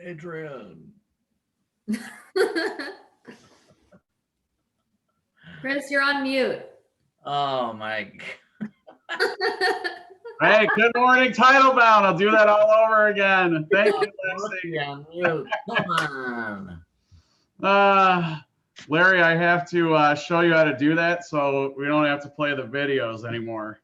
Adrian. Chris, you're on mute. Oh my. Hey, good morning, Title Bound. I'll do that all over again. Thank you, Lexi. On mute. Come on. Larry, I have to show you how to do that so we don't have to play the videos anymore.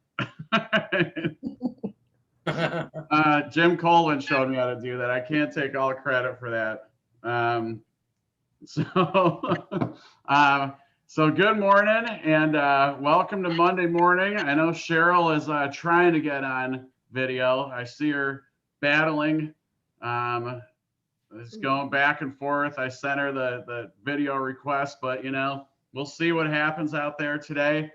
Jim Colvin showed me how to do that. I can't take all the credit for that. So good morning and welcome to Monday morning. I know Cheryl is trying to get on video. I see her battling. It's going back and forth. I sent her the video request, but you know, we'll see what happens out there today.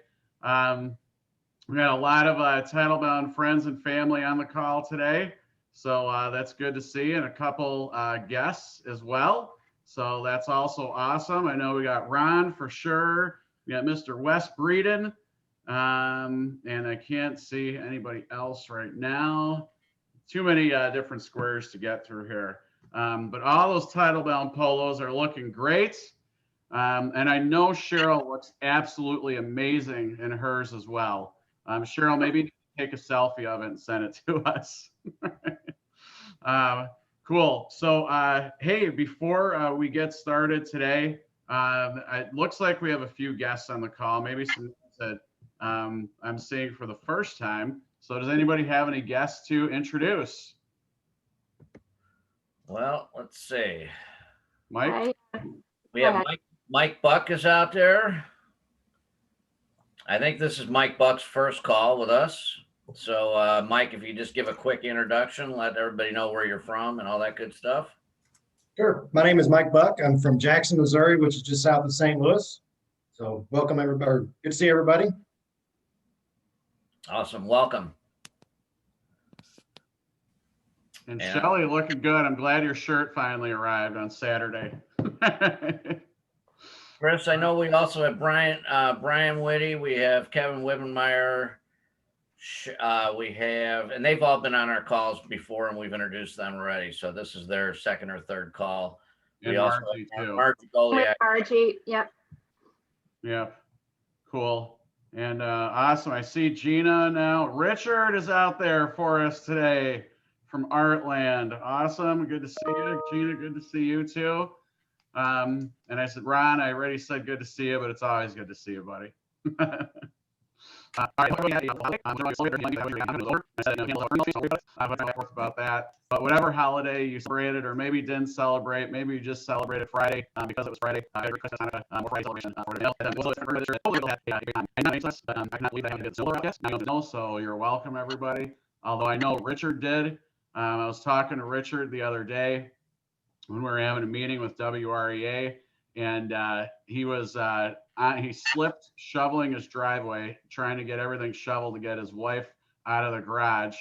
We got a lot of Title Bound friends and family on the call today. So that's good to see, and a couple guests as well. So that's also awesome. I know we got Ron for sure. We got Mr. Wes Breeden. And I can't see anybody else right now. Too many different squares to get through here. But all those Title Bound polos are looking great. And I know Cheryl looks absolutely amazing in hers as well. Cheryl, maybe take a selfie of it and send it to us. Cool. So, hey, before we get started today, it looks like we have a few guests on the call, maybe some that I'm seeing for the first time. So does anybody have any guests to introduce? Well, let's see. Mike? We have Mike Buck is out there. I think this is Mike Buck's first call with us. So, Mike, if you just give a quick introduction, let everybody know where you're from and all that good stuff. Sure. My name is Mike Buck. I'm from Jackson, Missouri, which is just south of St. Louis. So welcome, everybody. Good to see everybody. Awesome. Welcome. And Shelly, looking good. I'm glad your shirt finally arrived on Saturday. Chris, I know we also have Brian Whitty. We have Kevin Wibbenmeyer. We have, and they've all been on our calls before, and we've introduced them already. So this is their second or third call. And we also Margie too. Margie Goliak. Margie, yep. Yep. Cool. And awesome. I see Gina now. Richard is out there for us today from Artland. Awesome. Good to see you. Gina, good to see you too. And I said, Ron, I already said good to see you, but it's always good to see you, buddy. All right. About that. But whatever holiday you celebrated, or maybe didn't celebrate, maybe you just celebrated Friday because it was Friday. More Friday celebration for the I cannot believe I haven't did Zilla, I guess. So you're welcome, everybody. Although I know Richard did. I was talking to Richard the other day when we were having a meeting with WREA, and he slipped shoveling his driveway, trying to get everything shoveled to get his wife out of the garage.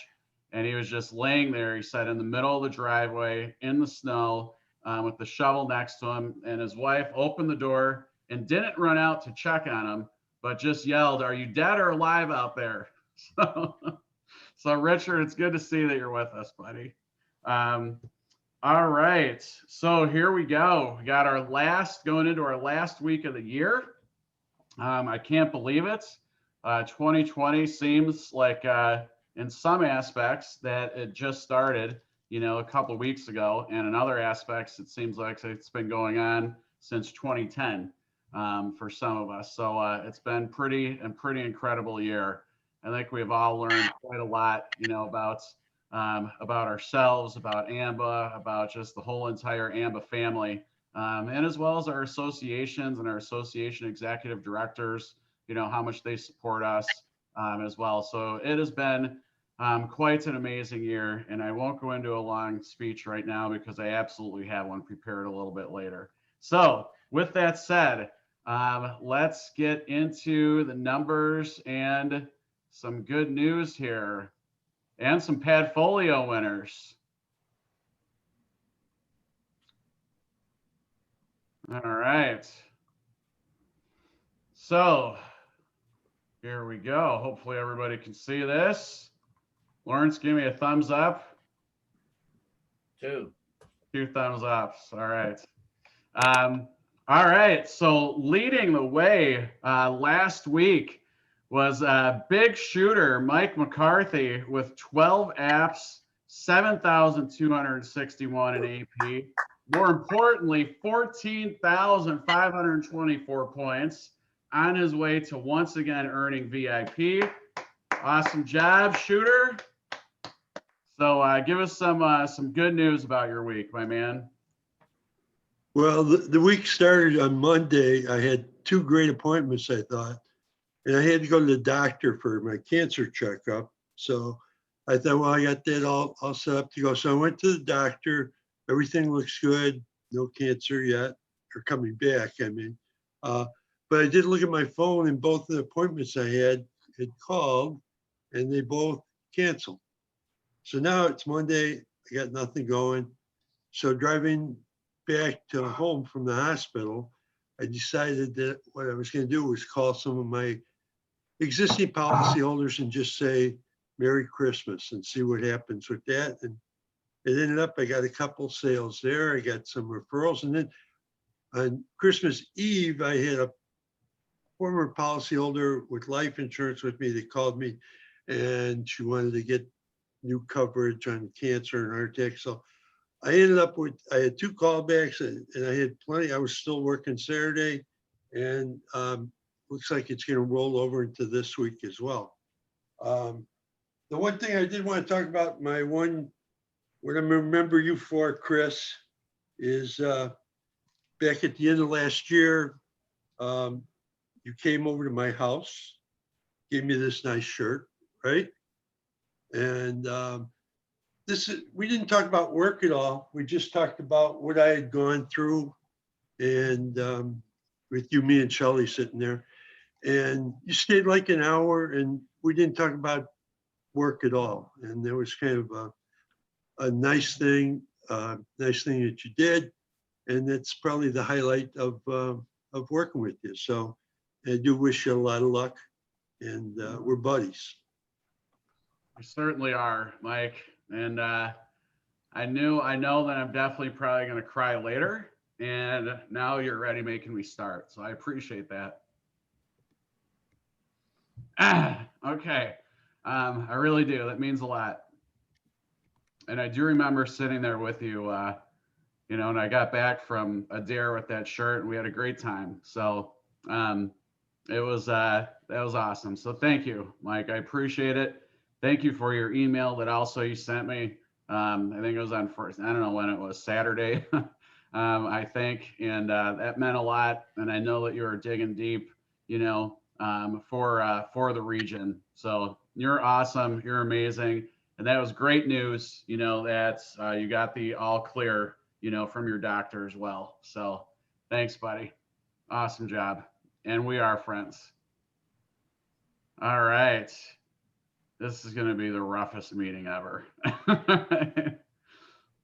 And he was just laying there, he said, in the middle of the driveway in the snow with the shovel next to him. And his wife opened the door and didn't run out to check on him, but just yelled, "Are you dead or alive out there?" So Richard, it's good to see that you're with us, buddy. All right, so here we go. We got going into our last week of the year. I can't believe it. 2020 seems like in some aspects that it just started, a couple of weeks ago, and in other aspects, it seems like it's been going on since 2010 for some of us. So it's been pretty incredible year. I think we've all learned quite a lot, about ourselves, about AMBA, about just the whole entire AMBA family, and as well as our associations and our association executive directors, how much they support us as well. So it has been quite an amazing year, and I won't go into a long speech right now because I absolutely have one prepared a little bit later. So with that said, let's get into the numbers and some good news here. And some Padfolio winners. All right. So here we go. Hopefully everybody can see this. Lawrence, give me a thumbs up. 2. 2 thumbs ups. All right. All right. So leading the way last week was big shooter Mike McCarthy with 12 apps, 7,261 in AP. More importantly, 14,524 points on his way to once again earning VIP. Awesome job, shooter. So give us some good news about your week, my man. Well, the week started on Monday. I had 2 great appointments, I thought, and I had to go to the doctor for my cancer checkup. So I thought, well, I got that all set up to go. So I went to the doctor. Everything looks good. No cancer yet, or coming back, I mean. But I did look at my phone, and both the appointments I had called, and they both canceled. So now it's Monday. I got nothing going. So driving back to home from the hospital, I decided that what I was going to do was call some of my existing policyholders and just say Merry Christmas and see what happens with that. And it ended up, I got a couple sales there. I got some referrals. And then on Christmas Eve, I had a former policyholder with life insurance with me that called me, and she wanted to get new coverage on cancer and heart attack. So I ended up with, I had 2 callbacks and I had plenty. I was still working Saturday, and looks like it's going to roll over into this week as well. The one thing I did want to talk about, what I remember you for, Chris, is back at the end of last year, you came over to my house, gave me this nice shirt, right? And we didn't talk about work at all. We just talked about what I had gone through, and with you, me and Shelley sitting there, and you stayed like an hour, and we didn't talk about work at all. And there was kind of a nice thing that you did, and that's probably the highlight of working with you. So I do wish you a lot of luck, and we're buddies. We certainly are, Mike. And I know that I'm definitely probably going to cry later. And now you're ready making me start. So I appreciate that. Okay. I really do. That means a lot. And I do remember sitting there with you, and I got back from a dare with that shirt, and we had a great time. So that was awesome. So thank you, Mike. I appreciate it. Thank you for your email that also you sent me. I think it was on first, I don't know when it was, Saturday, I think. And that meant a lot. And I know that you were digging deep, for the region. So you're awesome. You're amazing. And that was great news, that you got the all clear, from your doctor as well. So thanks, buddy. Awesome job. And we are friends. All right. This is going to be the roughest meeting ever.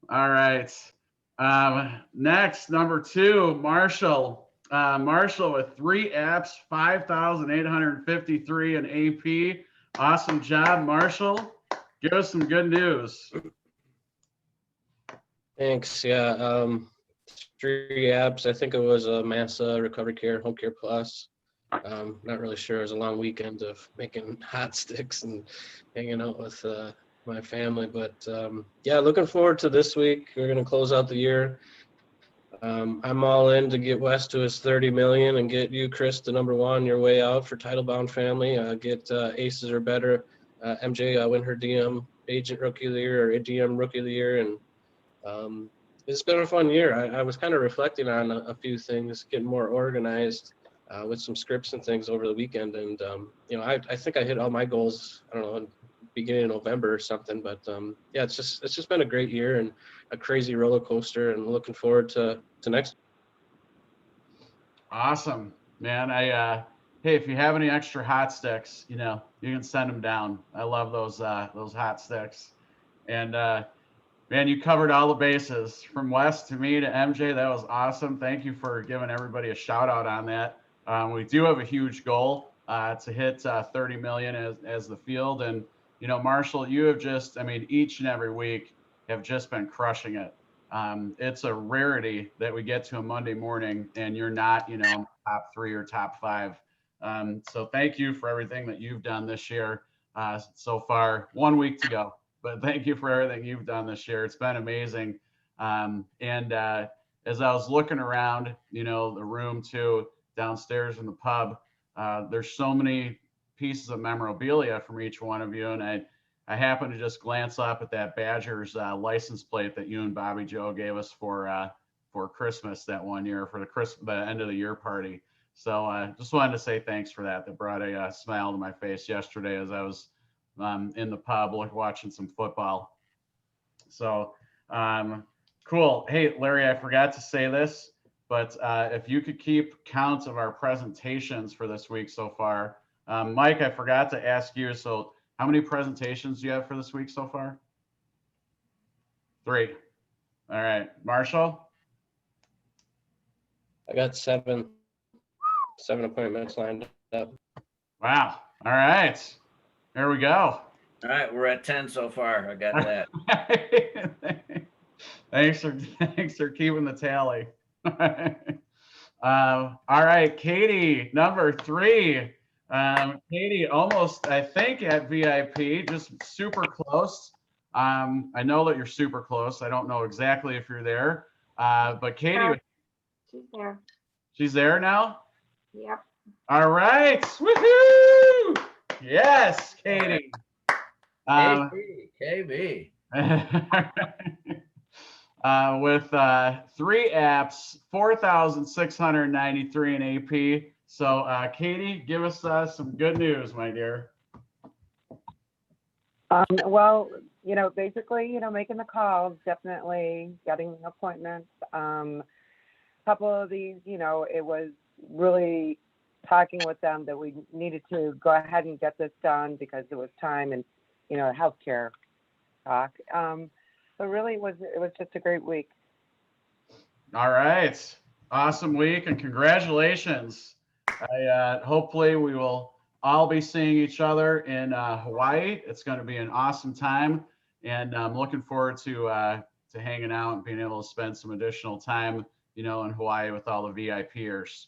All right. Next, number 2, Marshall. Marshall with 3 apps, 5,853 in AP. Awesome job, Marshall. Give us some good news. Thanks. Yeah. 3 apps. I think it was a Massa, Recovery Care, Home Care Plus. Not really sure. It was a long weekend of making hot sticks and hanging out with my family. But yeah, looking forward to this week. We're going to close out the year. I'm all in to get Wes to his 30 million and get you, Chris, to number 1, your way out for Title Bound Family. Get Aces or Better. MJ win her DM Agent Rookie of the Year or DM Rookie of the Year. And it's been a fun year. I was kind of reflecting on a few things, getting more organized. With some scripts and things over the weekend. And, I think I hit all my goals, I don't know, in beginning of November or something, but yeah, it's just been a great year and a crazy roller coaster, and looking forward to next. Awesome, man. Hey, if you have any extra hot sticks, you can send them down. I love those hot sticks. And, man, you covered all the bases from Wes to me to MJ. That was awesome. Thank you for giving everybody a shout out on that. We do have a huge goal to hit 30 million as the field. And, Marshall, you have just, each and every week have just been crushing it. It's a rarity that we get to a Monday morning and you're not, top 3 or top 5. So thank you for everything that you've done this year so far. 1 week to go, but thank you for everything you've done this year. It's been amazing. As I was looking around, the room too, downstairs in the pub, there's so many pieces of memorabilia from each one of you. And I happened to just glance up at that Badgers license plate that you and Bobby Joe gave us for Christmas that one year for the end of the year party. So just wanted to say thanks for that. That brought a smile to my face yesterday as I was in the pub watching some football. So cool. Hey, Larry, I forgot to say this, but if you could keep count of our presentations for this week so far. Mike, I forgot to ask you. So how many presentations do you have for this week so far? 3. All right. Marshall? I got 7 appointments lined up. Wow. All right. There we go. All right, we're at 10 so far. I got that. Thanks for keeping the tally. All right, Katie, number 3. Katie, almost, I think, at VIP, just super close. I know that you're super close. I don't know exactly if you're there, but Katie. She's there. She's there now? Yep. All right. Woohoo! Yes, Katie. KB. With 3 apps, 4,693 in AP. So, Katie, give us some good news, my dear. Well, basically, making the calls, definitely getting appointments. Couple of these, it was really talking with them that we needed to go ahead and get this done because it was time and, healthcare talk. But really it was just a great week. All right. Awesome week and congratulations. Hopefully we will all be seeing each other in Hawaii. It's going to be an awesome time. And I'm looking forward to hanging out and being able to spend some additional time, in Hawaii with all the VIPers.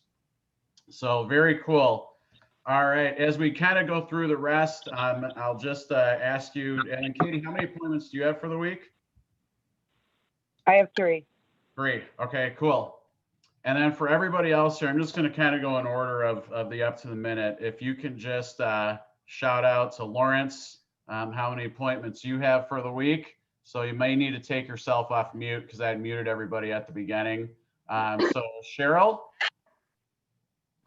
So very cool. All right. As we kind of go through the rest, I'll just ask you, and Katie, how many appointments do you have for the week? I have 3. 3. Okay, cool. And then for everybody else here, I'm just going to kind of go in order of the up to the minute. If you can just shout out to Lawrence how many appointments you have for the week. So you may need to take yourself off mute because I had muted everybody at the beginning. So Cheryl?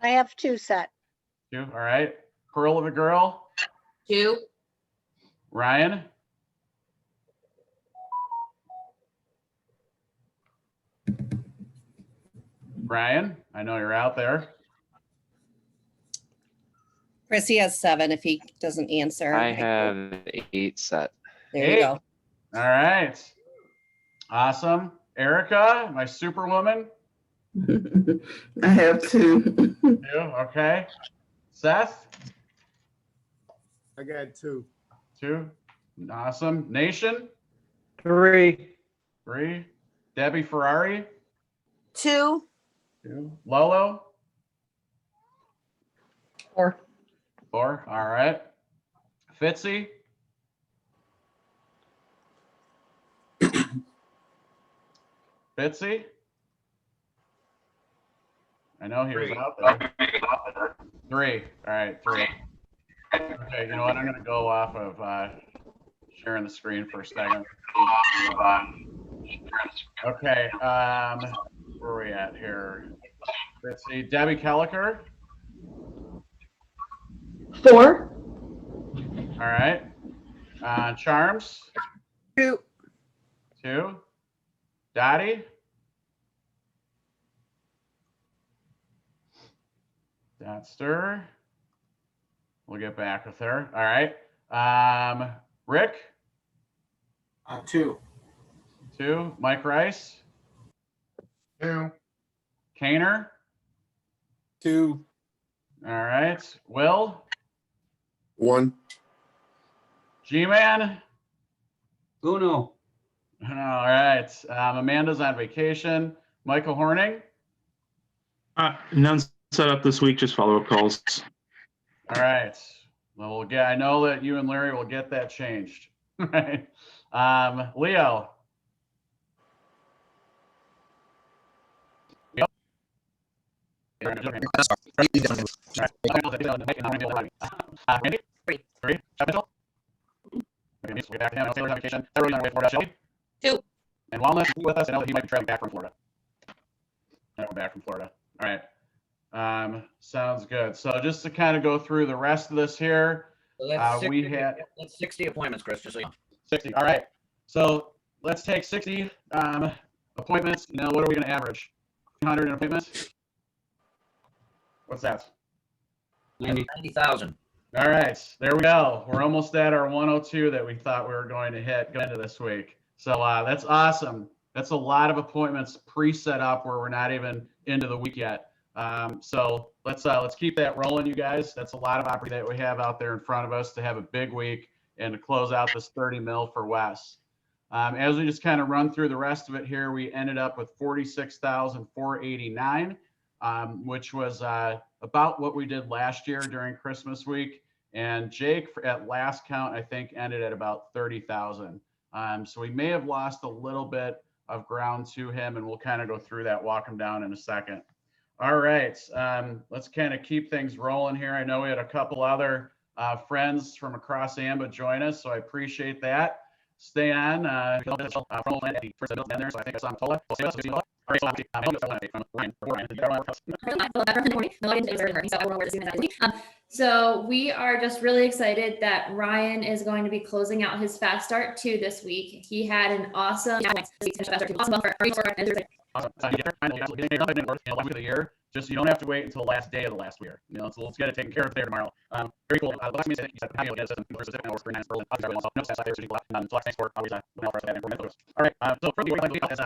I have 2 set. 2, all right. Pearl of a Girl? 2. Ryan? Ryan, I know you're out there. Chrissy has 7 if he doesn't answer. I have 8 set. There you go. All right. Awesome. Erica, my superwoman. I have 2. 2, okay. Seth? I got 2. 2. Awesome. Nation? 3. 3. Debbie Ferrari? 2. 2. Lolo? 4. 4. All right. Fitzy? Fitzy? I know he was out there. 3. All right, 3. Okay, you know what? I'm going to go off of sharing the screen for a second. Okay, where are we at here? Let's see. Debbie Kelliker? 4. All right. Charms? 2. 2. Dottie? Dotster. We'll get back with her. All right. Rick? 2. 2. Mike Rice? 2. Kaner? 2. All right. Will? 1. G-Man? Uno. All All right. Amanda's on vacation. Michael Horning. None set up this week, just follow-up calls. All right. Well, I know that you and Larry will get that changed. Right. Leo. Two. And Wellness with us. I know that he might be traveling back from Florida. Back from Florida. All right. Sounds good. So just to kind of go through the rest of this here, So that's 60, we had that's 60 appointments, Chris, just so you know. 60. All right. So let's take 60 appointments. Now, what are we going to average? 100 appointments? What's that? 90,000. All right. There we go. We're almost at our 102 that we thought we were going to hit going into this week. So that's awesome. That's a lot of appointments pre-set up where we're not even into the week yet. So let's keep that rolling, you guys. That's a lot of opportunity that we have out there in front of us to have a big week and to close out this 30 mil for Wes. As we just kind of run through the rest of it here, we ended up with 46,489, which was about what we did last year during Christmas week. And Jake, at last count, I think ended at about 30,000. So we may have lost a little bit of ground to him, and we'll kind of go through that, walk him down in a second. All right, let's kind of keep things rolling here. I know we had a couple other friends from across AMBA join us, so I appreciate that. Stay on. So I think I saw Tola. So we are just really excited that Ryan is going to be closing out his fast start 2 this week. He had an awesome Just you don't have to wait until the last day of the last year. You know, so let's get it taken care of there tomorrow. Very cool. Last meeting you said the patio is specific hours for nights Berlin. All right. So for the congratulations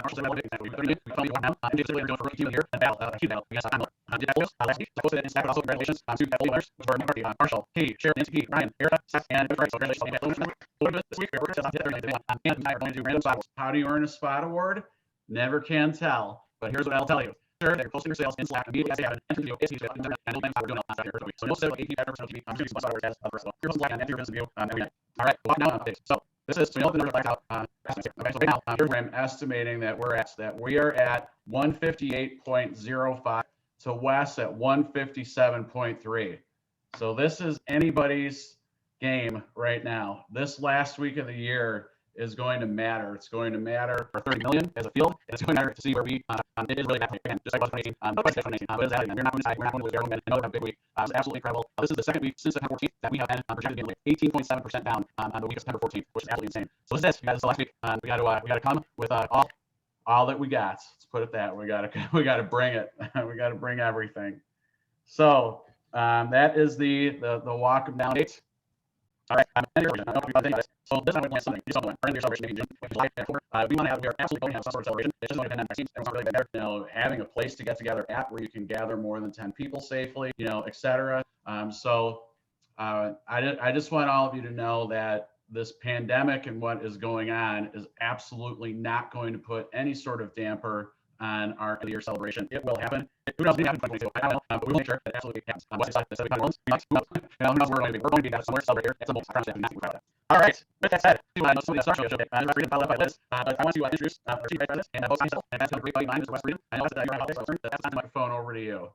to the winners, which were Marshall, Katie, Sharon, Nancy, Pete, Ryan, Erica, and congratulations. This week we're going to do random spot. How do you earn a spot award? Never can tell. But here's what I'll tell you. Sure, they're posting your sales in Slack immediately as they have an entry video. And we're doing it here. So most of the 80 I'm doing some software as the first one. Here's Slack and enter your business view every night. All right, walk down updates. So this is, so you know the number of out. Okay, so right now, here's where I'm estimating that we are at 158.05 to Wes at 157.3. So this is anybody's game right now. This last week of the year is going to matter. It's going to matter for 30 million as a field. It's going to matter to see where we, it is really happening. Again, just like 2018, no question, but it's happening. We're not going to decide, we're not going to lose everyone. I know we have a big week. It's absolutely incredible. This is the second week since September 14th that we have been projected to be 18.7% down on the week of September 14th, which is absolutely insane. So this is it. You guys, this is the last week. We got to come with all that we got. Let's put it that. We got to bring it. We got to bring everything. So that is the walk of down dates. All right, so this I want something. Do something. Our celebration maybe in June. We are absolutely going to have some sort of celebration. It's just only been vaccines. Everyone's not really been there. You know, having a place to get together at where you can gather more than 10 people safely, you know, etc. So I just want all of you to know that this pandemic and what is going on is absolutely not going to put any sort of damper on our end of year celebration. It will happen. Who knows? It may happen in 2022. I don't know, but we will make sure that it absolutely happens. What's excited? Who knows where we're going to be? We're going to be somewhere celebrate here. It's a most promise. All right. With that said, somebody that starts show. I'm not freedom followed by Liz, but I want to introduce our chief president and host myself, and that's been a great buddy of mine, Mr. Wes Freedom. I know that you're on holidays, so that's the microphone over to you.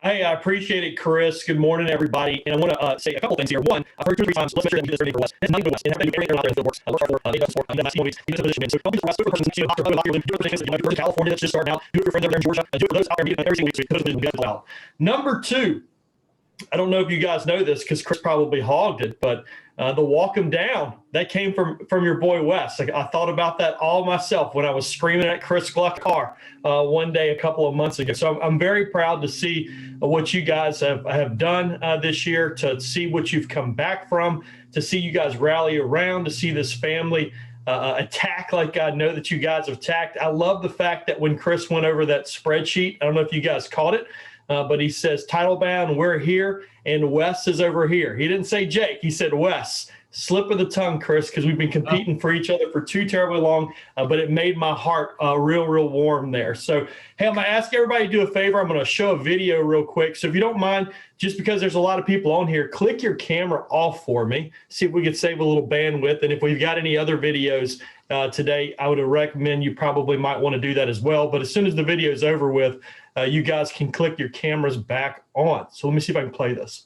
Hey, I appreciate it, Chris. Good morning, everybody. And I want to say a couple things here. One, I've heard 2 or 3 times, let's make sure that we do this ready for Wes. It's not even Wes. It's everything out there in the works. I work hard for, they does sport, they does movies, he does position. So don't be for Wes, do it for person, do it for things that you might be from California that's just starting out, do it for friends over there in Georgia, do it for those out there meeting every single week, so it goes as well. Number 2, I don't know if you guys know this because Chris probably hogged it, but the walk 'em down, that came from your boy Wes. I thought about that all myself when I was screaming at Chris Gluck's car one day a couple of months ago. So I'm very proud to see what you guys have done this year, to see what you've come back from, to see you guys rally around, to see this family attack like I know that you guys have attacked. I love the fact that when Chris went over that spreadsheet, I don't know if you guys caught it, but he says title bound, we're here, and Wes is over here. He didn't say Jake, he said Wes. slip of the tongue, Chris, because we've been competing for each other for too terribly long, but it made my heart real warm there. So, hey, I'm going to ask everybody to do a favor. I'm going to show a video real quick. So if you don't mind, just because there's a lot of people on here, click your camera off for me. See if we could save a little bandwidth. And if we've got any other videos today, I would recommend you probably might want to do that as well. But as soon as the video is over with, you guys can click your cameras back on. So let me see if I can play this.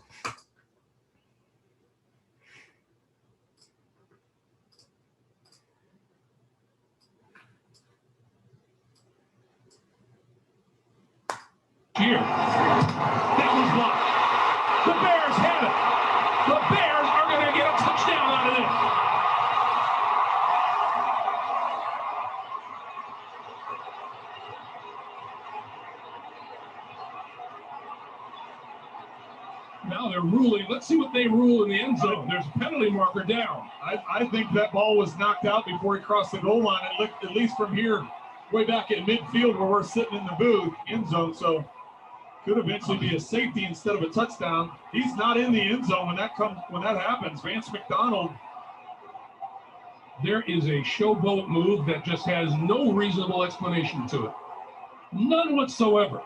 Here. That was blocked. The Bears have it. The Bears are going to get a touchdown out of this. Now they're ruling. Let's see what they rule in the end zone. There's a penalty marker down. I think that ball was knocked out before he crossed the goal line. It looked, at least from here, way back at midfield where we're sitting in the booth, end zone. So could eventually be a safety instead of a touchdown. He's not in the end zone when that happens. Vance McDonald. There is a showboat move that just has no reasonable explanation to it. None whatsoever.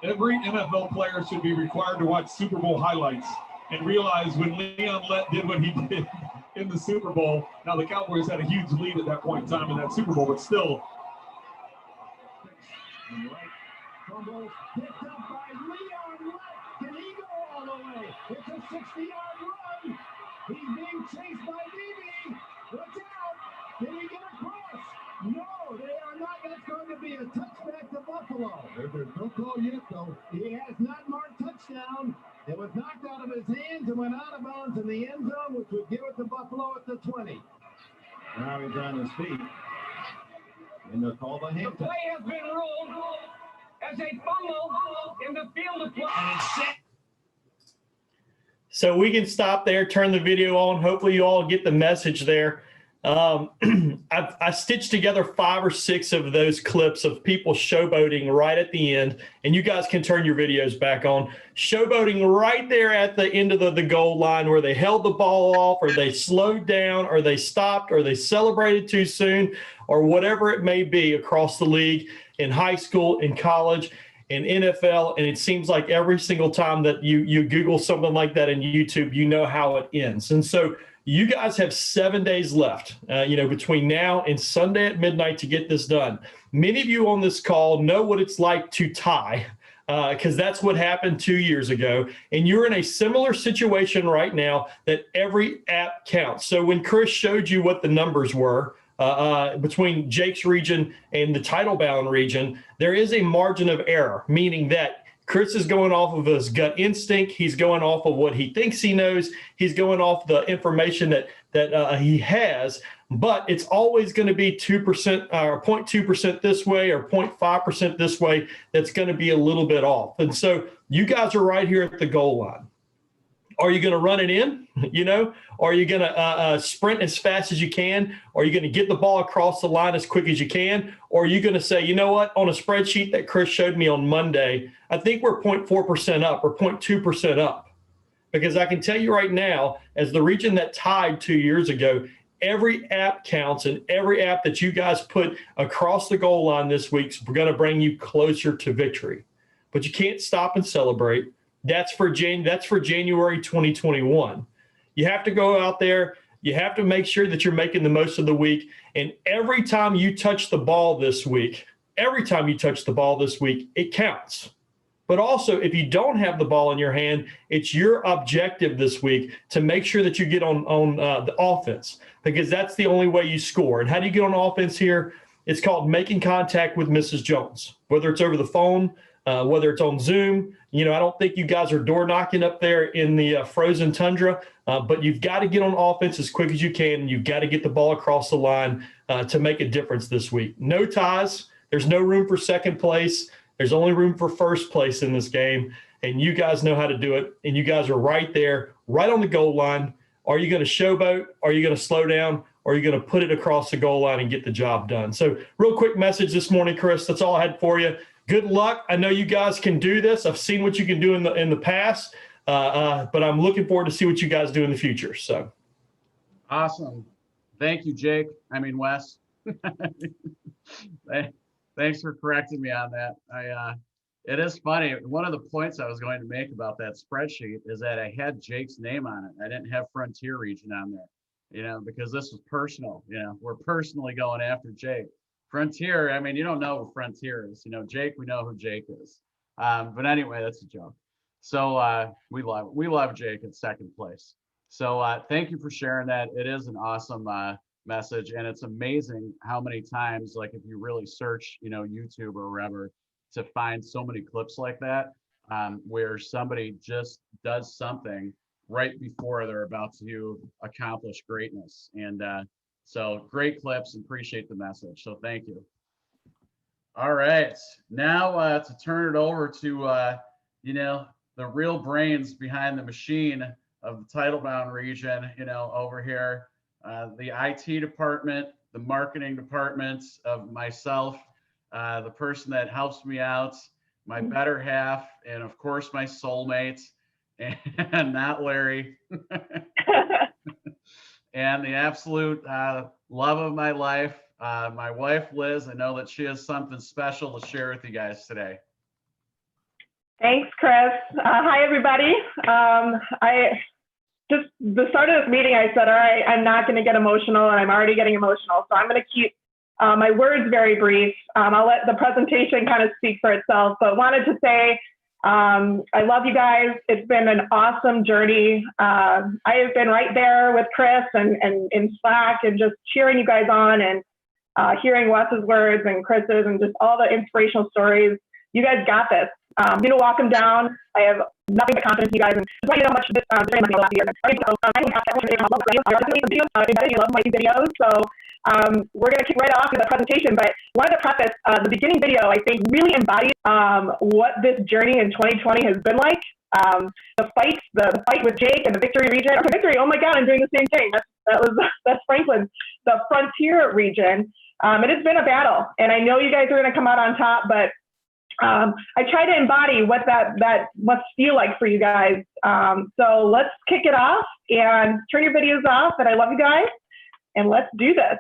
Every NFL player should be required to watch Super Bowl highlights and realize when Leon Lett did what he did in the Super Bowl. Now the Cowboys had a huge lead at that point in time in that Super Bowl, but still. Fumble picked up by Leon Lett. Can he go all the way? It's a 60-yard run. He's being chased by Beebe. Watch out. Did he get across? No, they are not. That's going to be a touchback to Buffalo. There's no call yet, though. He has not marked touchdown. It was knocked out of his hands and went out of bounds in the end zone, which would give it to Buffalo at the 20. Now he's on his feet. And they'll call the Hampton. The play has been ruled as a fumble in the field of play. And it's set. So we can stop there, turn the video on. Hopefully you all get the message there. I stitched together 5 or 6 of those clips of people showboating right at the end, and you guys can turn your videos back on. Showboating right there at the end of the goal line where they held the ball off, or they slowed down, or they stopped, or they celebrated too soon, or whatever it may be across the league, in high school, in college, in NFL. And it seems like every single time that you Google something like that in YouTube, you know how it ends. And so you guys have 7 days left, between now and Sunday at midnight to get this done. Many of you on this call know what it's like to tie, because that's what happened 2 years ago. And you're in a similar situation right now that every app counts. So when Chris showed you what the numbers were between Jake's region and the title-bound region, there is a margin of error, meaning that Chris is going off of his gut instinct. He's going off of what he thinks he knows. He's going off the information that he has, but it's always going to be 2% or 0.2% this way or 0.5% this way. That's going to be a little bit off. And so you guys are right here at the goal line. Are you going to run it in? Are you going to sprint as fast as you can? Are you going to get the ball across the line as quick as you can? Or are you going to say, you know what, on a spreadsheet that Chris showed me on Monday, I think we're 0.4% up or 0.2% up? Because I can tell you right now, as the region that tied 2 years ago, every app counts, and every app that you guys put across the goal line this week is going to bring you closer to victory. But you can't stop and celebrate. That's for January 2021. You have to go out there. You have to make sure that you're making the most of the week. And every time you touch the ball this week, it counts. But also, if you don't have the ball in your hand, it's your objective this week to make sure that you get on the offense, because that's the only way you score. And how do you get on offense here? It's called making contact with Mrs. Jones, whether it's over the phone, whether it's on Zoom. I don't think you guys are door knocking up there in the frozen tundra, but you've got to get on offense as quick as you can. And you've got to get the ball across the line to make a difference this week. No ties. There's no room for second place. There's only room for first place in this game. And you guys know how to do it. And you guys are right there, right on the goal line. Are you going to showboat? Are you going to slow down? Or are you going to put it across the goal line and get the job done? So real quick message this morning, Chris. That's all I had for you. good luck. I know you guys can do this. I've seen what you can do in the past, but I'm looking forward to see what you guys do in the future. So Awesome. Thank you, Jake. I mean, Wes. Thanks for correcting me on that. It is funny. One of the points I was going to make about that spreadsheet is that I had Jake's name on it. I didn't have Frontier Region on there, because this was personal. We're personally going after Jake. Frontier, I mean, you don't know who Frontier is. Jake, we know who Jake is. But anyway, that's a joke. So we love Jake in second place. So thank you for sharing that. It is an awesome message, and it's amazing how many times, like if you really search, YouTube or wherever, to find so many clips like that, where somebody just does something right before they're about to accomplish greatness. And so great clips, and appreciate the message. So thank you. All right, now to turn it over to, the real brains behind the machine of the Titlebound region, over here, the IT department, the marketing department of myself, the person that helps me out, my better half, and of course my soulmate, and not Larry, and the absolute love of my life, my wife Liz. I know that she has something special to share with you guys today. Thanks, Chris. Hi, everybody. Just the start of this meeting, I said, all right, I'm not going to get emotional, and I'm already getting emotional. So I'm going to keep my words very brief. I'll let the presentation kind of speak for itself, but wanted to say I love you guys. It's been an awesome journey. I have been right there with Chris and in Slack, and just cheering you guys on, and hearing Wes's words and Chris's, and just all the inspirational stories. You guys got this. I'm going to walk them down. I have nothing but confidence in you guys, and just want you to know how much this journey meant to me last year. I love my videos, so we're going to kick right off with the presentation, but wanted to preface the beginning video, I think, really embodies what this journey in 2020 has been like. The fight with Jake and the Victory region. Okay, Victory, oh my God, I'm doing the same thing. That's Franklin, the Frontier region. It has been a battle, and I know you guys are going to come out on top, but I try to embody what that must feel like for you guys. So let's kick it off and turn your videos off. And I love you guys, and let's do this.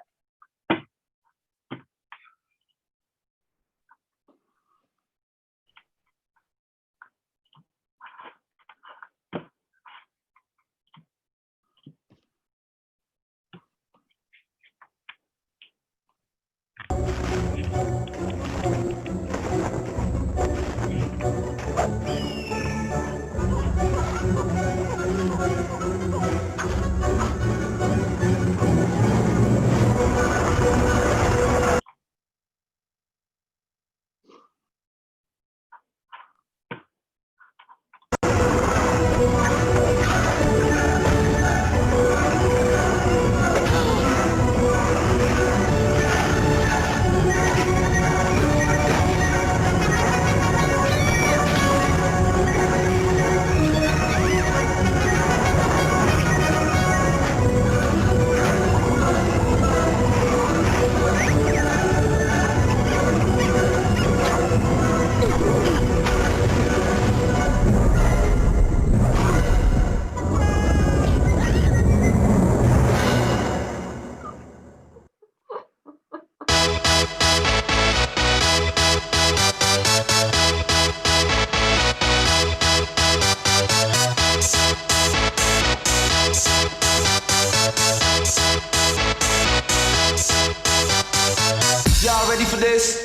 Y'all ready for this?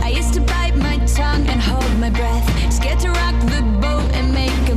I used to bite my tongue and hold my breath, scared to rock the boat and make a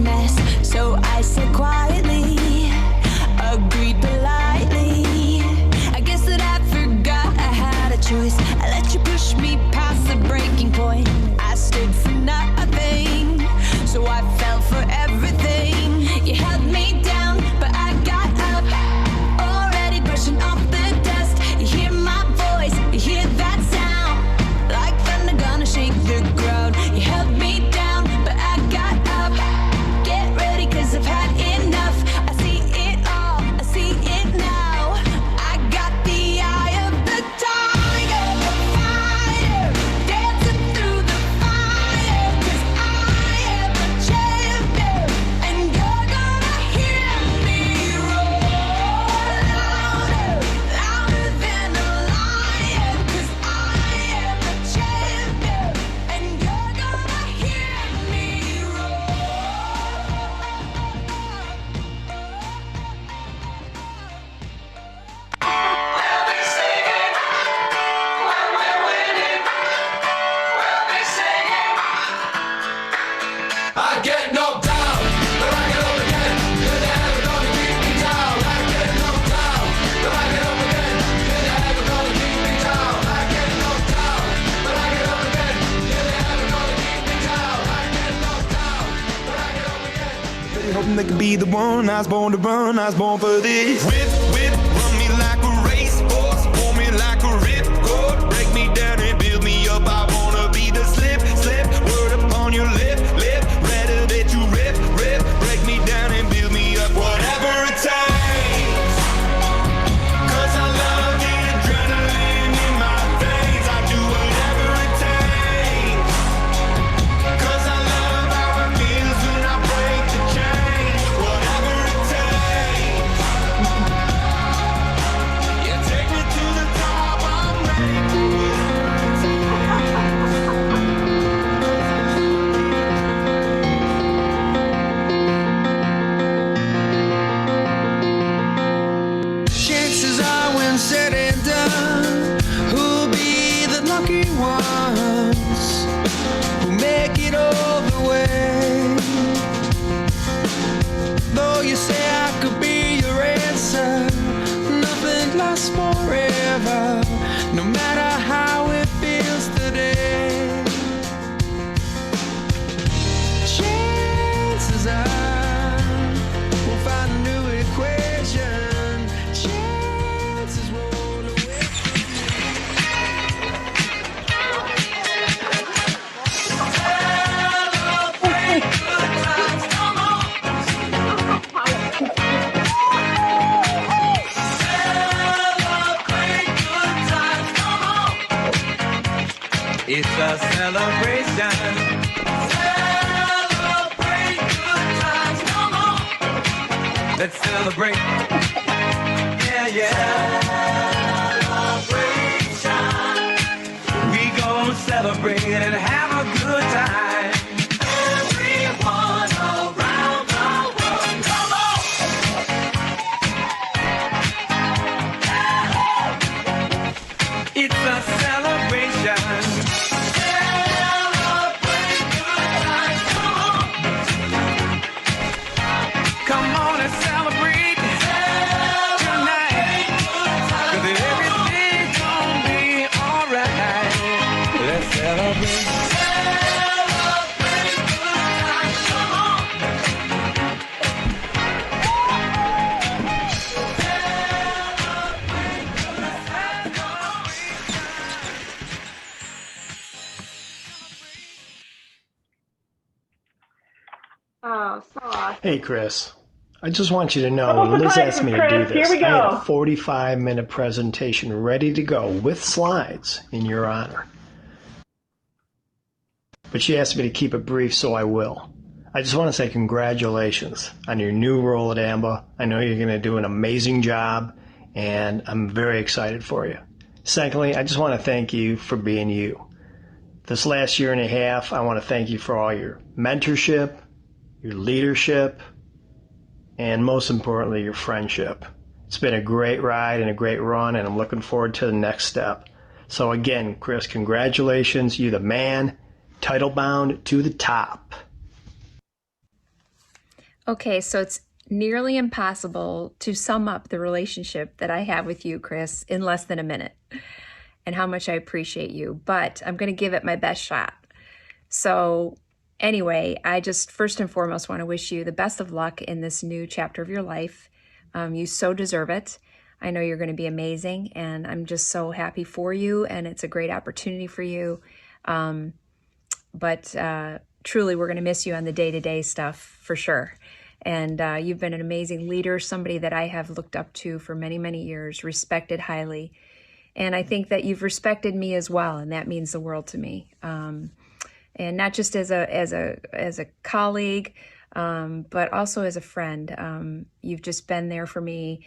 hoping they could be the one. I was born to run, I was born for this. Whip, whip, run me like a racehorse, pull me like a ripcord, break me down and build me up. I wanna be the slip, slip, word upon your lip, lip, rather that you rip, rip, break me down and build me up. Whatever it takes, 'cause I love the adrenaline in my veins. I do whatever it takes, 'cause I love how it feels when I break the chains. Whatever it takes, yeah, take me to the top. I'm ready for chances are when said and done, who'll be the lucky ones who make it all the way? Though you say I could be your answer, nothing lasts forever, no matter how it feels today. Chances are we'll find a new equation. Chances roll away from celebrate good times. Come on. Celebrate good times. Come on. It's a celebration. Celebrate good times. Come on. Let's celebrate. Yeah, yeah. Celebration. We gon' celebrate and have a good time. Everyone around the world, come on. It's a celebration. Celebrate good times, come on. Come on and celebrate tonight. 'Cause everything's gonna be alright. Let's celebrate. Celebrate good times, come on. Oh, so awesome. Hey, Chris. I just want you to know, Couple when Liz surprises, asked me to Chris. do Here this, we I had go. a 45-minute presentation ready to go with slides in your honor. But she asked me to keep it brief, so I will. I just want to say congratulations on your new role at AMBA. I know you're going to do an amazing job, and I'm very excited for you. Secondly, I just want to thank you for being you. This last year and a half, I want to thank you for all your mentorship, your leadership, and most importantly, your friendship. It's been a great ride and a great run, and I'm looking forward to the next step. So again, Chris, congratulations. You're the man, title bound to the top. Okay, so it's nearly impossible to sum up the relationship that I have with you, Chris, in less than a minute, and how much I appreciate you, but I'm going to give it my best shot. So anyway, I just first and foremost want to wish you the best of luck in this new chapter of your life. You so deserve it. I know you're going to be amazing, and I'm just so happy for you, and it's a great opportunity for you. But truly, we're going to miss you on the day-to-day stuff for sure. And you've been an amazing leader, somebody that I have looked up to for many, many years, respected highly. And I think that you've respected me as well, and that means the world to me. And not just as a colleague, but also as a friend. You've just been there for me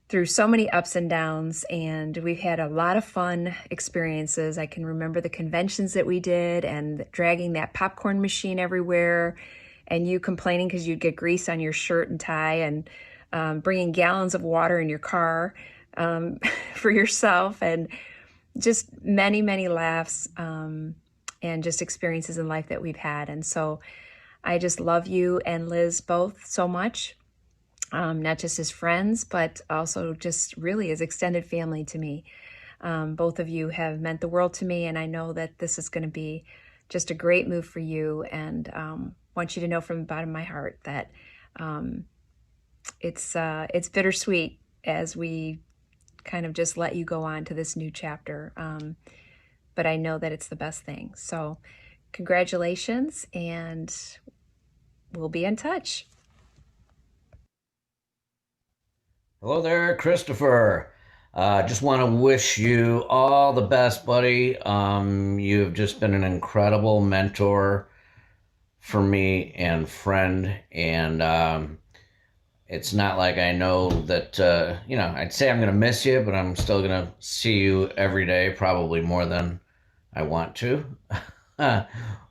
through so many ups and downs, and we've had a lot of fun experiences. I can remember the conventions that we did and dragging that popcorn machine everywhere, and you complaining because you'd get grease on your shirt and tie, and bringing gallons of water in your car for yourself, and just many, many laughs and just experiences in life that we've had. And so I just love you and Liz both so much, not just as friends, but also just really as extended family to me. Both of you have meant the world to me, and I know that this is going to be just a great move for you, and want you to know from the bottom of my heart that It's bittersweet as we kind of just let you go on to this new chapter. But I know that it's the best thing. So congratulations, and we'll be in touch. Hello there, Christopher. Just want to wish you all the best, buddy. You've just been an incredible mentor for me and friend. And it's not like I know that, I'd say I'm going to miss you, but I'm still going to see you every day, probably more than I want to.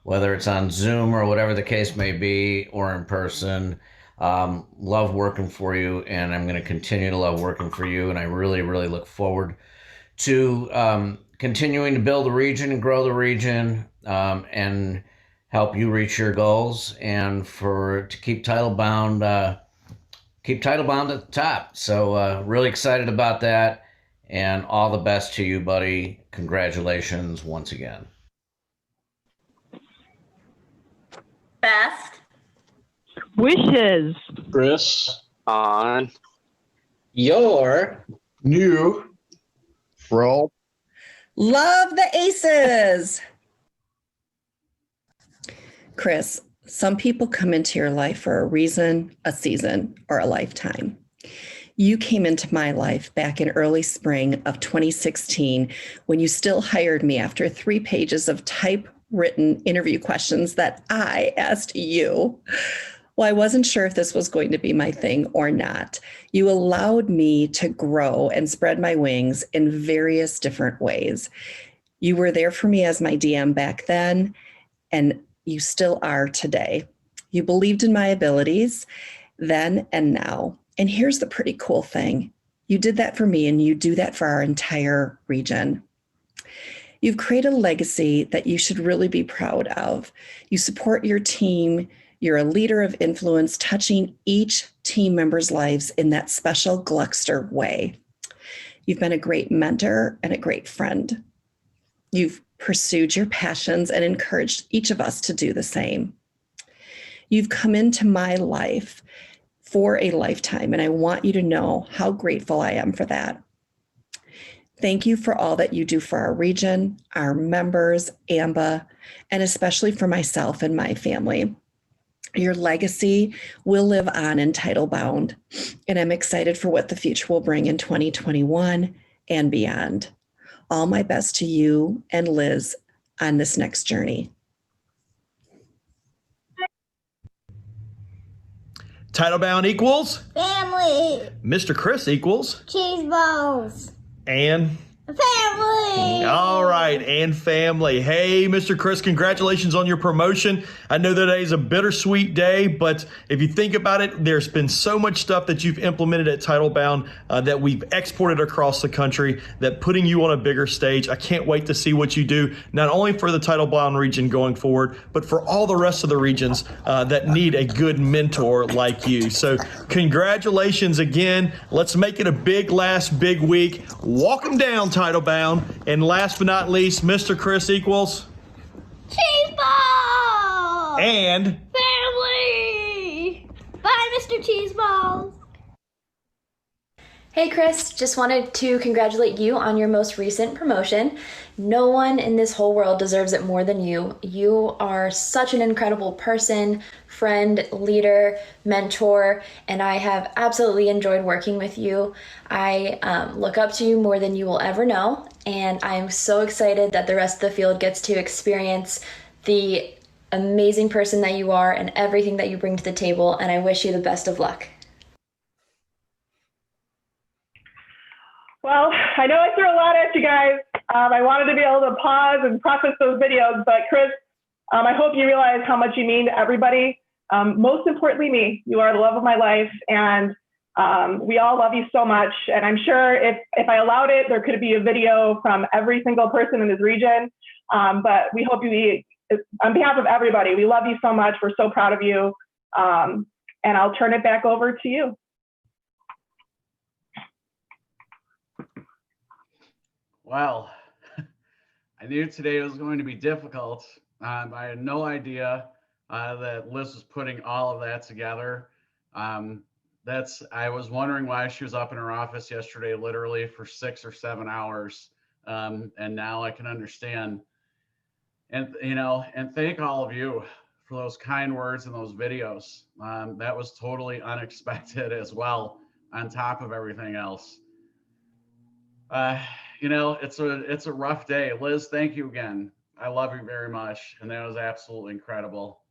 Whether it's on Zoom or whatever the case may be, or in person. Love working for you, and I'm going to continue to love working for you. And I really, really look forward to continuing to build the region and grow the region, and help you reach your goals, and to keep Title Bound at the top. So really excited about that, and all the best to you, buddy. Congratulations once again. Best wishes. Chris, On. Your New. Roll. Love the aces. Chris, some people come into your life for a reason, a season, or a lifetime. You came into my life back in early spring of 2016 when you still hired me after 3 pages of typewritten interview questions that I asked you. Well, I wasn't sure if this was going to be my thing or not. You allowed me to grow and spread my wings in various different ways. You were there for me as my DM back then, and you still are today. You believed in my abilities then and now. And here's the pretty cool thing. You did that for me, and you do that for our entire region. You've created a legacy that you should really be proud of. You support your team. You're a leader of influence, touching each team member's lives in that special Gluckster way. You've been a great mentor and a great friend. You've pursued your passions and encouraged each of us to do the same. You've come into my life for a lifetime, and I want you to know how grateful I am for that. Thank you for all that you do for our region, our members, AMBA, and especially for myself and my family. Your legacy will live on in Title Bound, and I'm excited for what the future will bring in 2021 and beyond. All my best to you and Liz on this next journey. Title Bound equals Family. Mr. Chris equals Cheese balls. and Family. all right, and family. Hey, Mr. Chris, congratulations on your promotion. I know that today is a bittersweet day, but if you think about it, there's been so much stuff that you've implemented at Title Bound that we've exported across the country, that putting you on a bigger stage. I can't wait to see what you do, not only for the Title Bound region going forward, but for all the rest of the regions that need a good mentor like you. So congratulations again. Let's make it a big week. Walk them down, Title Bound. And last but not least, Mr. Chris equals Cheese balls. and Family. Bye, Mr. Cheese Balls. Hey Chris, just wanted to congratulate you on your most recent promotion. No one in this whole world deserves it more than you. You are such an incredible person, friend, leader, mentor, and I have absolutely enjoyed working with you. I look up to you more than you will ever know, and I am so excited that the rest of the field gets to experience the amazing person that you are and everything that you bring to the table, and I wish you the best of luck. Well, I know I threw a lot at you guys. I wanted to be able to pause and process those videos, but Chris, I hope you realize how much you mean to everybody. Most importantly, me. You are the love of my life, and we all love you so much. And I'm sure if I allowed it, there could be a video from every single person in this region. But we hope on behalf of everybody, we love you so much. We're so proud of you. And I'll turn it back over to you. Well, I knew today was going to be difficult. I had no idea that Liz was putting all of that together. I was wondering why she was up in her office yesterday, literally for 6 or 7 hours. And now I can understand. And, and thank all of you for those kind words and those videos. That was totally unexpected as well, on top of everything else. It's a rough day. Liz, thank you again. I love you very much. And that was absolutely incredible.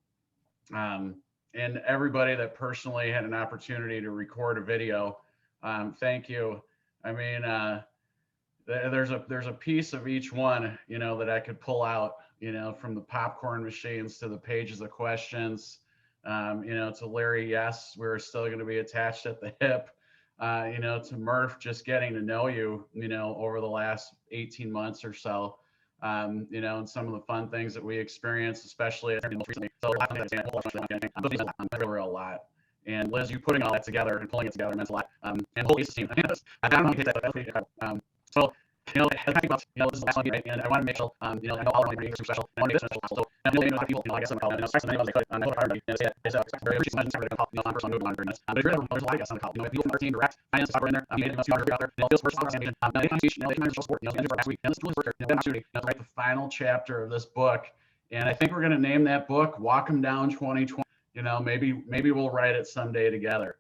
And everybody that personally had an opportunity to record a video, thank you. I mean, there's a piece of each one, that I could pull out, from the popcorn machines to the pages of questions, to Larry, yes, we're still going to be attached at the hip, to Murph, just getting to know you, over the last 18 months or so, and some of the fun things that we experienced, especially recently. So a lot. And Liz, you putting all that together and pulling it together meant a lot. And the whole team. I don't know that. So, this is the last one, right? And I want to make sure, I know all of my readings are special. And I want to make this special. So, I know a lot of people, I guess on the call, especially many of us that could, hard, very appreciative of the call, person who would this. But if you're there's a lot of guests on the call. People from our team, direct, finance, software in there, media, out there, feels first, they find teach, they find support, the end of last week, and this really worker, an opportunity to write the final chapter of this book. And I think we're going to name that book Walk 'Em Down 2020. Maybe we'll write it someday together.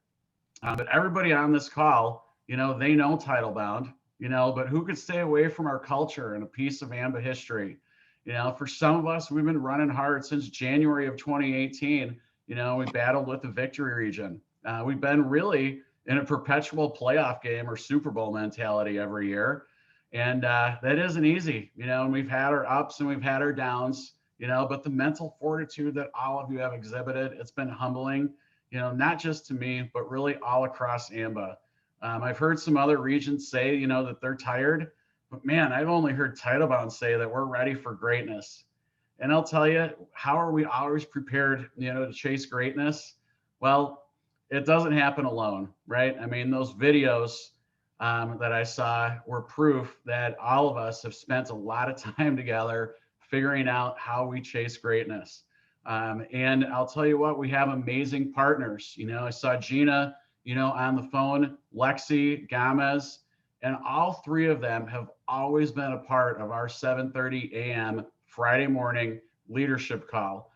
But everybody on this call, they know Titlebound, but who could stay away from our culture and a piece of AMBA history? For some of us, we've been running hard since January of 2018. We battled with the Victory Region. We've been really in a perpetual playoff game or Super Bowl mentality every year. And that isn't easy, and we've had our ups and we've had our downs. But the mental fortitude that all of you have exhibited, it's been humbling, not just to me, but really all across AMBA. I've heard some other regions say, that they're tired, but man, I've only heard Titlebound say that we're ready for greatness. And I'll tell you, how are we always prepared, to chase greatness? Well, it doesn't happen alone, right? I mean, those videos that I saw were proof that all of us have spent a lot of time together figuring out how we chase greatness. And I'll tell you what, we have amazing partners. I saw Gina, on the phone, Lexi, Gomez, and all three of them have always been a part of our 7:30 a.m. Friday morning leadership call,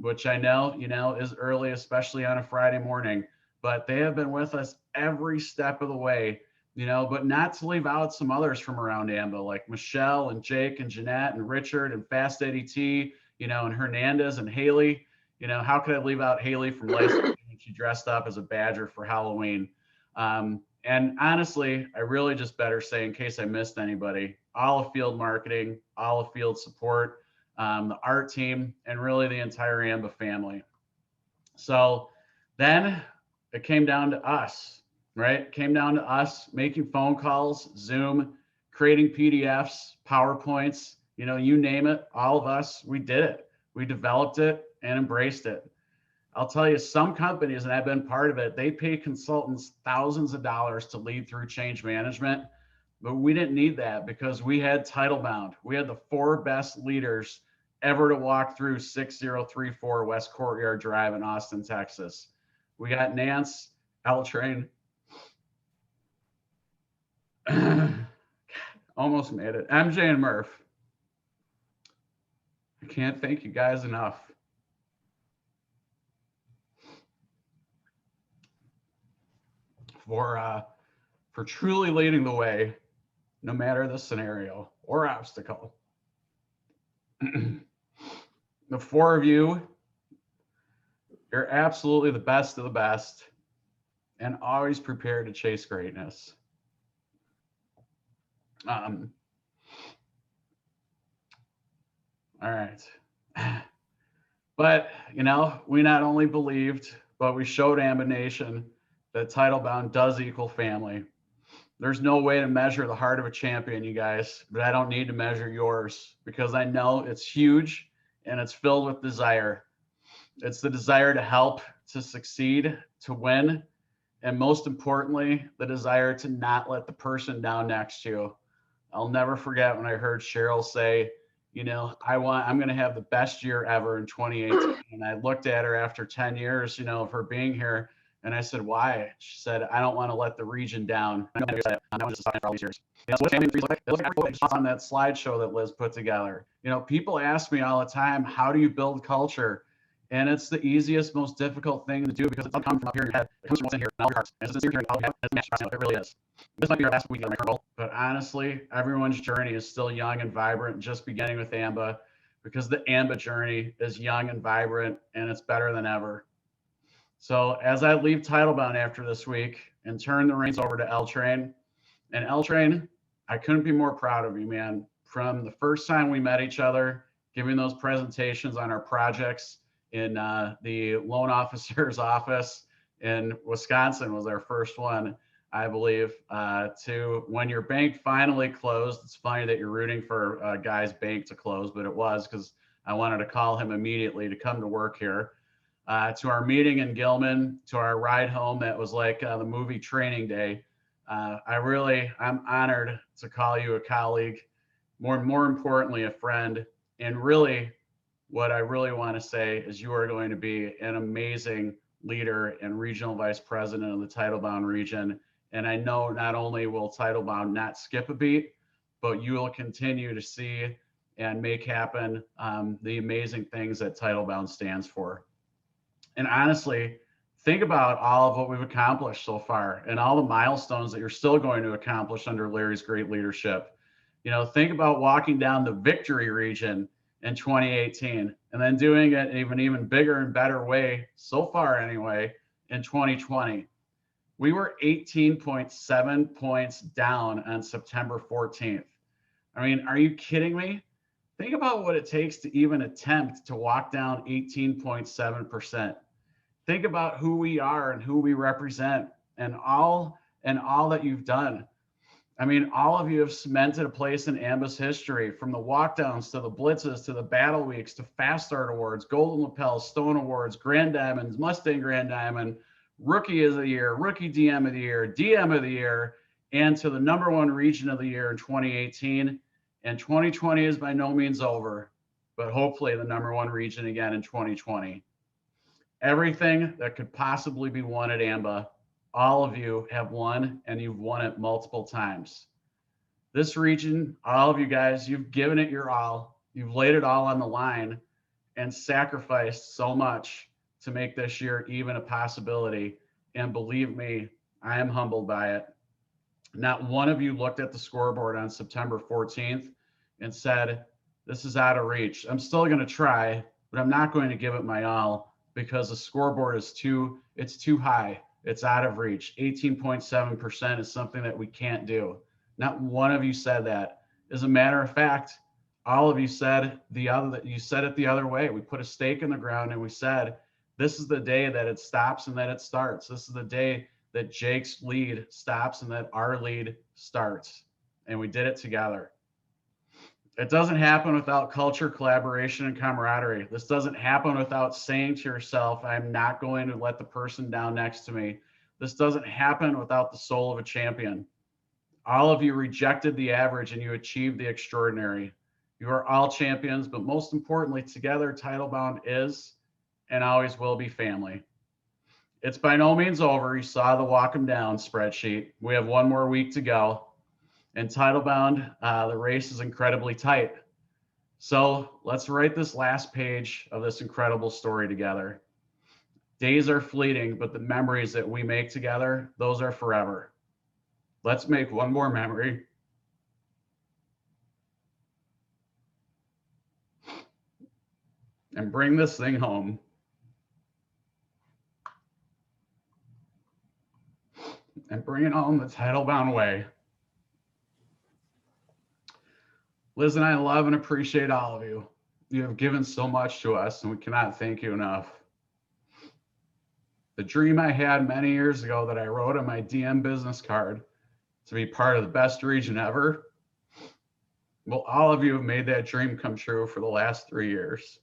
which I know, is early, especially on a Friday morning, but they have been with us every step of the way, but not to leave out some others from around AMBA, like Michelle and Jake and Jeanette and Richard and Fast Eddie T, and Hernandez and Haley. How could I leave out Haley from Lacey when she dressed up as a Badger for Halloween? And honestly, I really just better say, in case I missed anybody, all of field marketing, all of field support, the art team, and really the entire AMBA family. So then it came down to us, right? It came down to us making phone calls, Zoom, creating PDFs, PowerPoints, you name it, all of us, we did it. We developed it and embraced it. I'll tell you, some companies, and I've been part of it, they pay consultants thousands of dollars to lead through change management, but we didn't need that because we had Titlebound. We had the 4 best leaders ever to walk through 6034 West Courtyard Drive in Austin, Texas. We got Nance, L-Train, almost made it, MJ and Murph. I can't thank you guys enough. For truly leading the way, no matter the scenario or obstacle. The 4 of you, you're absolutely the best of the best and always prepared to chase greatness. All right. But, we not only believed, but we showed AMBA Nation that Titlebound does equal family. There's no way to measure the heart of a champion, you guys, but I don't need to measure yours because I know it's huge and it's filled with desire. It's the desire to help, to succeed, to win, and most importantly, the desire to not let the person down next to you. I'll never forget when I heard Cheryl say, I'm going to have the best year ever in 2018. And I looked at her after 10 years, of her being here, And I said, why? She said, I don't want to let the region down. I know that was just for all these years. That's what family trees look like. It looks like on that slideshow that Liz put together. You know, people ask me all the time, how do you build culture? And it's the easiest, most difficult thing to do because it doesn't come from up here in your head. It comes from what's in here, in all your hearts. And it's in here, all you have, it's matched, it really is. This might be our last week of my current role, but honestly, everyone's journey is still young and vibrant, just beginning with AMBA, because the AMBA journey is young and vibrant, and it's better than ever. So as I leave Titlebound after this week and turn the reins over to L Train, and L Train, I couldn't be more proud of you, man. From the first time we met each other, giving those presentations on our projects in the loan officer's office in Wisconsin was our first one, I believe, to when your bank finally closed. It's funny that you're rooting for a guy's bank to close, but it was because I wanted to call him immediately to come to work here. To our meeting in Gilman, to our ride home that was like the movie Training Day. I'm honored to call you a colleague, more importantly, a friend. And really, what I really want to say is you are going to be an amazing leader and regional vice president of the Titlebound region. And I know not only will Titlebound not skip a beat, but you will continue to see and make happen the amazing things that Titlebound stands for. And honestly, think about all of what we've accomplished so far and all the milestones that you're still going to accomplish under Larry's great leadership. You know, think about walking down the victory region in 2018 and then doing it in an even bigger and better way, so far anyway, in 2020. We were 18.7 points down on September 14th. I mean, are you kidding me? Think about what it takes to even attempt to walk down 18.7%. Think about who we are and who we represent and all that you've done. I mean, all of you have cemented a place in AMBA's history, from the walkdowns to the blitzes to the battle weeks to Fast Start Awards, Golden Lapel, Stone Awards, Grand Diamonds, Mustang Grand Diamond, Rookie of the Year, Rookie DM of the Year, DM of the Year, and to the #1 region of the year in 2018. And 2020 is by no means over, but hopefully the #1 region again in 2020. Everything that could possibly be won at AMBA, all of you have won, and you've won it multiple times. This region, all of you guys, you've given it your all. You've laid it all on the line and sacrificed so much to make this year even a possibility. And believe me, I am humbled by it. Not one of you looked at the scoreboard on September 14th and said, this is out of reach. I'm still going to try, but I'm not going to give it my all because the scoreboard is too high. It's out of reach. 18.7% is something that we can't do. Not one of you said that. As a matter of fact, all of you said it the other way. We put a stake in the ground and we said, this is the day that it stops and that it starts. This is the day that Jake's lead stops and that our lead starts. And we did it together. It doesn't happen without culture, collaboration, and camaraderie. This doesn't happen without saying to yourself, I'm not going to let the person down next to me. This doesn't happen without the soul of a champion. All of you rejected the average and you achieved the extraordinary. You are all champions, but most importantly, together, Titlebound is and always will be family. It's by no means over. You saw the walk 'em down spreadsheet. We have one more week to go. And Titlebound, the race is incredibly tight. So let's write this last page of this incredible story together. Days are fleeting, but the memories that we make together, those are forever. Let's make one more memory. And bring this thing home. And bring it home the Titlebound way. Liz and I love and appreciate all of you. You have given so much to us, and we cannot thank you enough. The dream I had many years ago that I wrote on my DM business card to be part of the best region ever, well, all of you have made that dream come true for the last 3 years.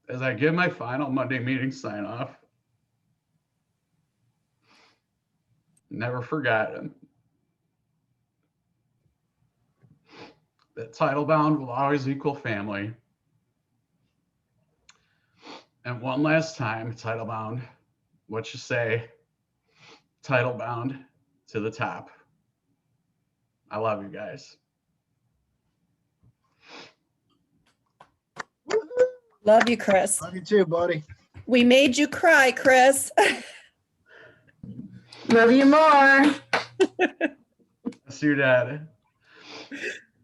As I give my final Monday meeting sign off, never forgotten that Titlebound will always equal family. And one last time, title bound. What you say? Title bound to the top. I love you guys. Love you, Chris. Love you too, buddy. We made you cry, Chris. Love you more. That's your dad.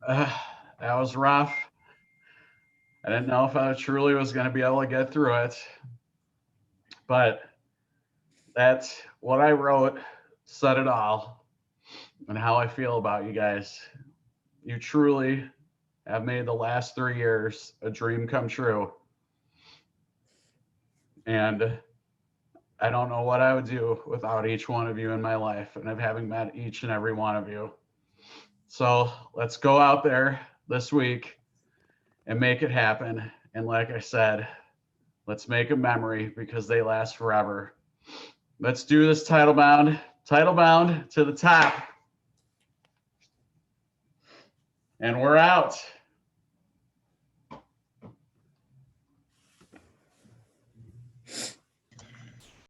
That was rough. I didn't know if I truly was going to be able to get through it. But that's what I wrote, said it all, and how I feel about you guys. You truly have made the last 3 years a dream come true. And I don't know what I would do without each one of you in my life, and of having met each and every one of you. So let's go out there this week and make it happen. And like I said, let's make a memory because they last forever. Let's do this title bound to the top. And we're out.